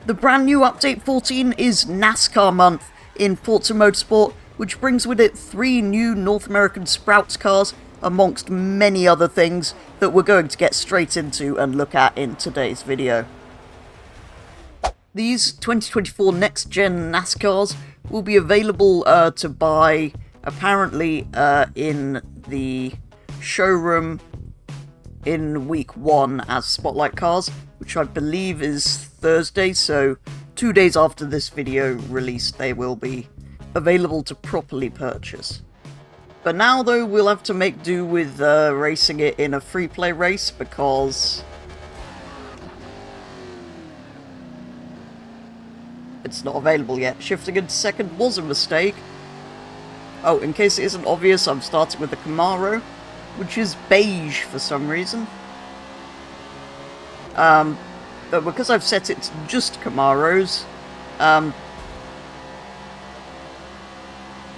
The brand new Update 14 is NASCAR month in Forza Motorsport, which brings with it 3 new North American Sprouts cars, amongst many other things that we're going to get straight into and look at in today's video. These 2024 next-gen NASCARs will be available to buy, apparently, in the showroom in week 1 as Spotlight cars, which I believe is Thursday, so 2 days after this video release they will be available to properly purchase. But now, though, we'll have to make do with racing it in a free-play race, because it's not available yet. Shifting into second was a mistake. Oh, in case it isn't obvious, I'm starting with the Camaro, which is beige for some reason. But because I've set it to just Camaros,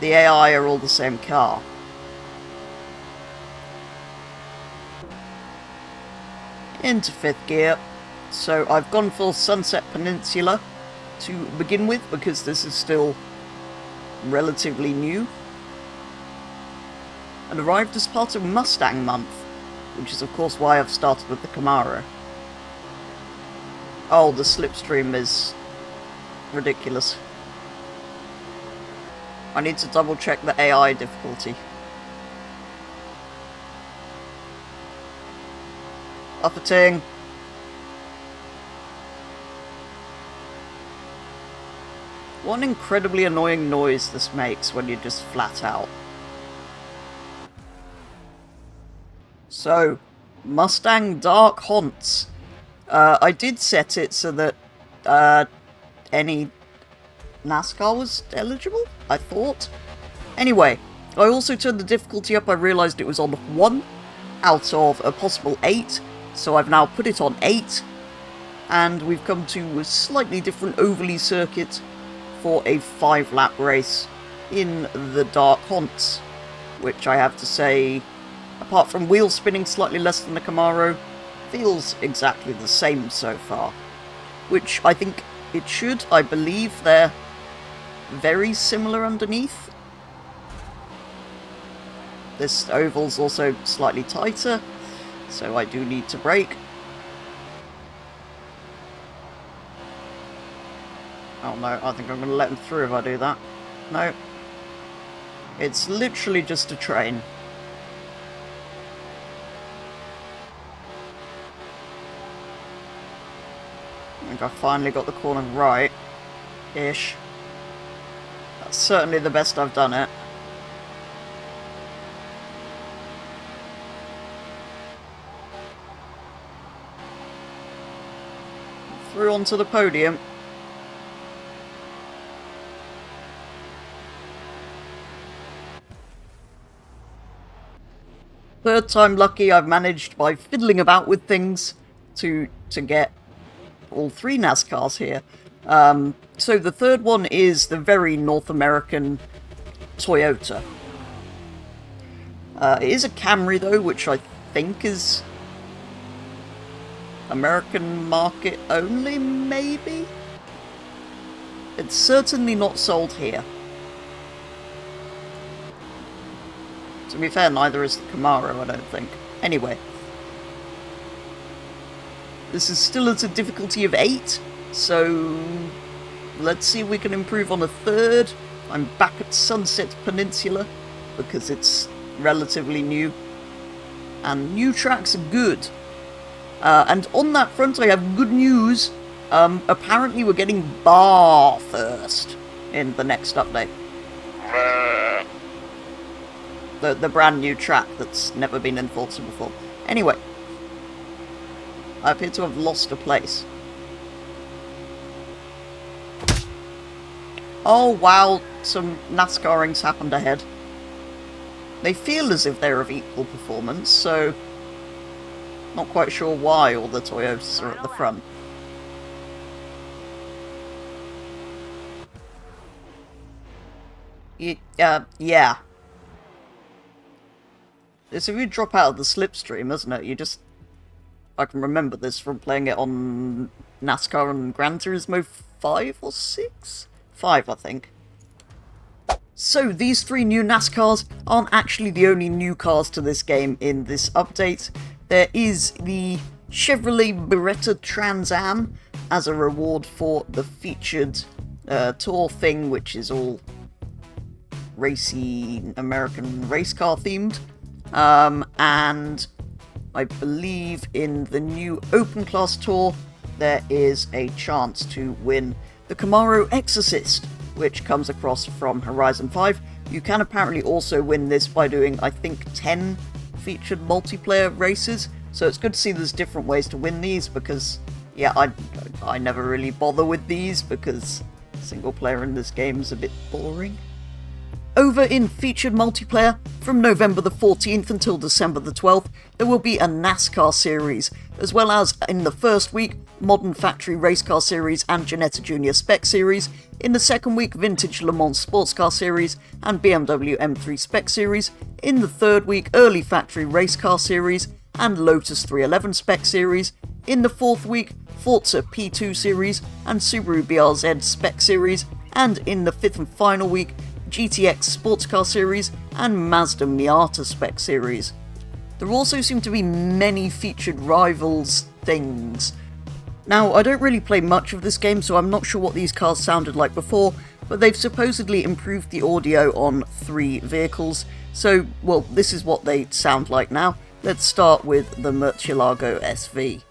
the AI are all the same car. Into 5th gear. So I've gone for Sunset Peninsula to begin with, because this is still relatively new. And arrived as part of Mustang month, which is of course why I've started with the Camaro. Oh, the slipstream is ridiculous. I need to double check the AI difficulty. Upperting. What an incredibly annoying noise this makes when you're just flat out. So, Mustang Dark Haunts. I did set it so that any NASCAR was eligible, I thought. Anyway, I also turned the difficulty up. I realised it was on 1 out of a possible 8, so I've now put it on 8, and we've come to a slightly different overlay circuit for a 5-lap race in the Dark Haunts, which I have to say, apart from wheel spinning slightly less than the Camaro, feels exactly the same so far. Which I think it should. I believe they're very similar underneath. This oval's also slightly tighter, so I do need to brake. Oh no, I think I'm going to let him through if I do that. No. It's literally just a train. I think I finally got the corner right-ish. That's certainly the best I've done it. Through onto the podium. Third time lucky, I've managed, by fiddling about with things, to get all 3 NASCARs here. So the third one is the very North American Toyota. It is a Camry though, which I think is American market only, maybe? It's certainly not sold here. To be fair, neither is the Camaro, I don't think. Anyway. This is still at a difficulty of 8, so let's see if we can improve on a 3rd. I'm back at Sunset Peninsula, because it's relatively new. And new tracks are good. And on that front, I have good news. Apparently we're getting bar first in the next update. The brand new track that's never been in Forza before. Anyway. I appear to have lost a place. Oh wow, some NASCARings happened ahead. They feel as if they're of equal performance, so not quite sure why all the Toyotas are at the front. Yeah. It's if you drop out of the slipstream, isn't it? You just... I can remember this from playing it on NASCAR and Gran Turismo 5 or 6? 5, I think. So these 3 new NASCARs aren't actually the only new cars to this game in this update. There is the Chevrolet Beretta Trans Am as a reward for the featured tour thing, which is all racy American race car themed. And I believe in the new Open Class Tour there is a chance to win the Camaro Exorcist, which comes across from Horizon 5. You can apparently also win this by doing, I think, 10 featured multiplayer races. So it's good to see there's different ways to win these, because, yeah, I never really bother with these, because single player in this game is a bit boring. Over in featured multiplayer, from November the 14th until December the 12th, there will be a NASCAR series, as well as, in the first week, Modern Factory Race Car Series and Ginetta Junior Spec Series, in the second week, Vintage Le Mans Sports Car Series and BMW M3 Spec Series, in the third week, Early Factory Race Car Series and Lotus 311 Spec Series, in the fourth week, Forza P2 Series and Subaru BRZ Spec Series, and in the fifth and final week, GTX Sports Car Series and Mazda Miata Spec Series. There also seem to be many featured rivals things. Now, I don't really play much of this game, so I'm not sure what these cars sounded like before, but they've supposedly improved the audio on 3 vehicles, so, well, this is what they sound like now. Let's start with the Murcielago SV.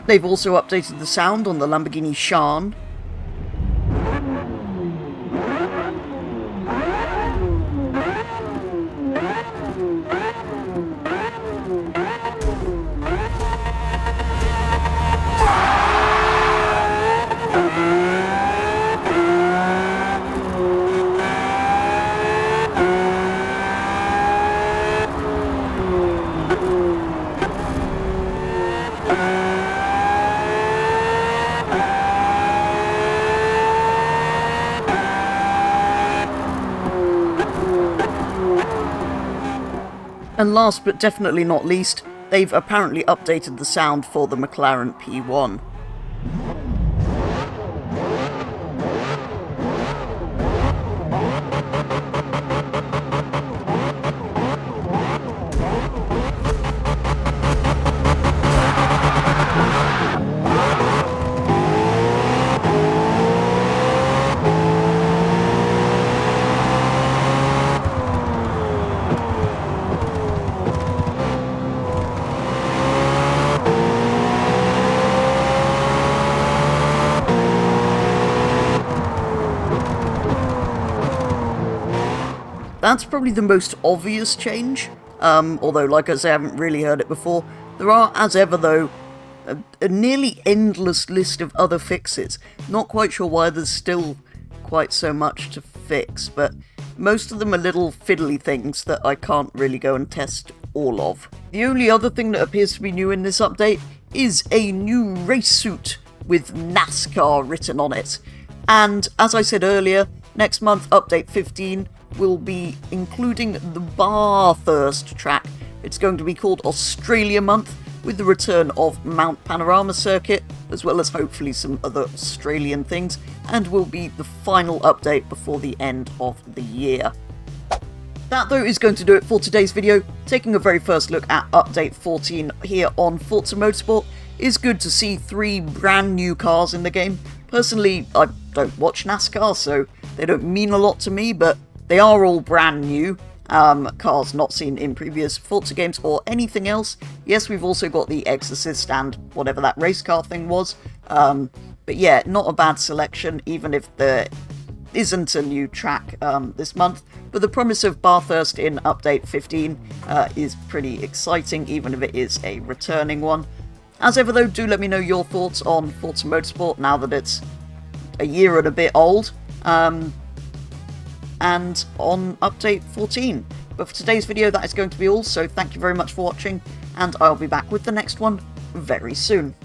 They've also updated the sound on the Lamborghini Sian. And last but definitely not least, they've apparently updated the sound for the McLaren P1. That's probably the most obvious change, although, like I say, I haven't really heard it before. There are, as ever though, a nearly endless list of other fixes. Not quite sure why there's still quite so much to fix, but most of them are little fiddly things that I can't really go and test all of. The only other thing that appears to be new in this update is a new race suit with NASCAR written on it. And, as I said earlier, next month, Update 15, will be including the Bathurst track. It's going to be called Australia Month, with the return of Mount Panorama Circuit, as well as hopefully some other Australian things, and will be the final update before the end of the year. That, though, is going to do it for today's video. Taking a very first look at Update 14 here on Forza Motorsport. It's good to see 3 brand new cars in the game. Personally, I don't watch NASCAR, so they don't mean a lot to me, but they are all brand new. Cars not seen in previous Forza games or anything else. Yes, we've also got the Exorcist and whatever that race car thing was. But yeah, not a bad selection, even if the isn't a new track this month, but the promise of Bathurst in Update 15 is pretty exciting, even if it is a returning one. As ever though, do let me know your thoughts on Forza Motorsport now that it's a year and a bit old, and on Update 14. But for today's video, that is going to be all, so thank you very much for watching, and I'll be back with the next one very soon.